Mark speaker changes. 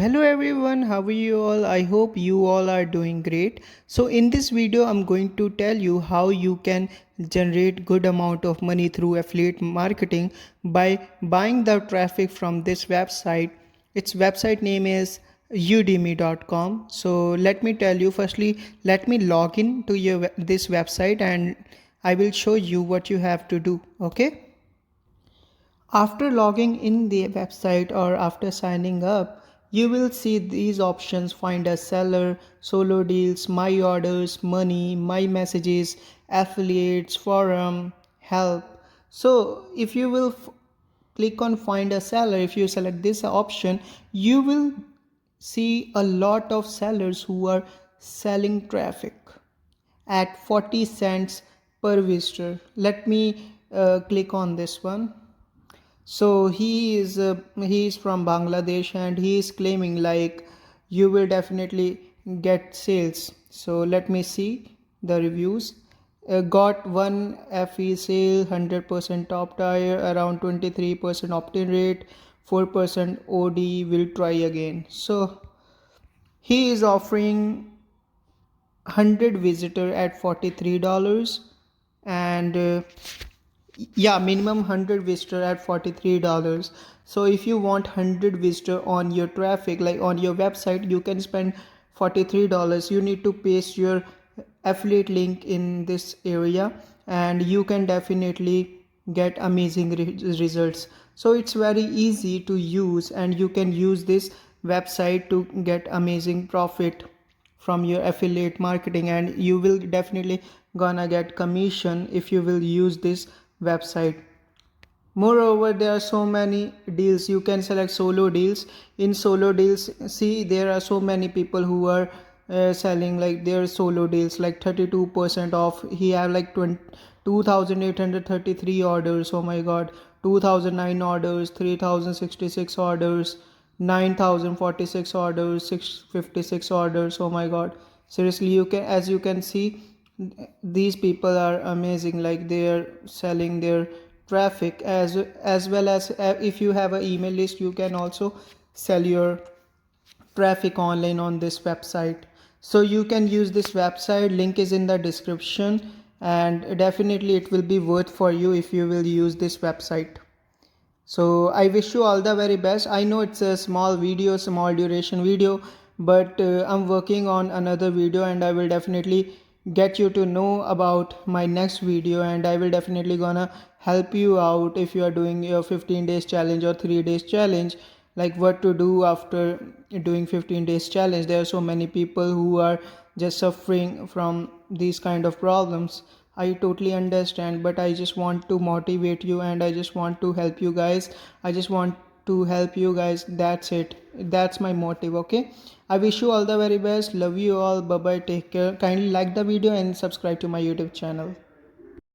Speaker 1: Hello everyone, how are you all? I hope you all are doing great. So in this video I'm going to tell you how you can generate good amount of money through affiliate marketing by buying the traffic from this website. Its website name is udemy.com. So let me tell you, firstly let me log in to this website and I will show you what you have to do. Okay, after logging in the website or after signing up, you will see these options: find a seller, solo deals, my orders, money, my messages, affiliates, forum, help. So if you will click on find a seller, if you select this option, you will see a lot of sellers who are selling traffic at 40 cents per visitor. Let me click on this one. So he is from Bangladesh and he is claiming like you will definitely get sales. So let me see the reviews. Got one FE sale, 100% top tier, around 23% opt-in rate, 4% OD, will try again. So he is offering 100 visitor at $43, and yeah, minimum 100 visitor at $43. So if you want 100 visitor on your traffic, like on your website, you can spend $43. You need to paste your affiliate link in this area and you can definitely get amazing results. So it's very easy to use and you can use this website to get amazing profit from your affiliate marketing, and you will definitely gonna get commission if you will use this website. Moreover, there are so many deals. You can select solo deals. In solo deals, see, there are so many people who are selling like their solo deals like 32% off. He have like 2,833 orders. Oh my god, 2009 orders, 3,066 orders, 9,046 orders, 656 orders. Oh my god, seriously, you can, as you can see, these people are amazing. Like they are selling their traffic as well as if you have an email list, you can also sell your traffic online on this website. So you can use this website, link is in the description, and definitely it will be worth for you if you will use this website. So I wish you all the very best. I know it's a small video, small duration video, but I'm working on another video and I will definitely get you to know about my next video, and I will definitely gonna help you out if you are doing your 15 days challenge or 3 days challenge, like what to do after doing 15 days challenge. There are so many people who are just suffering from these kind of problems. I totally understand, but I just want to motivate you and I just want to help you guys. I just want to help you guys. That's it. That's my motive. Okay. I wish you all the very best. Love you all. Bye bye. Take care. Kindly like the video and subscribe to my YouTube channel.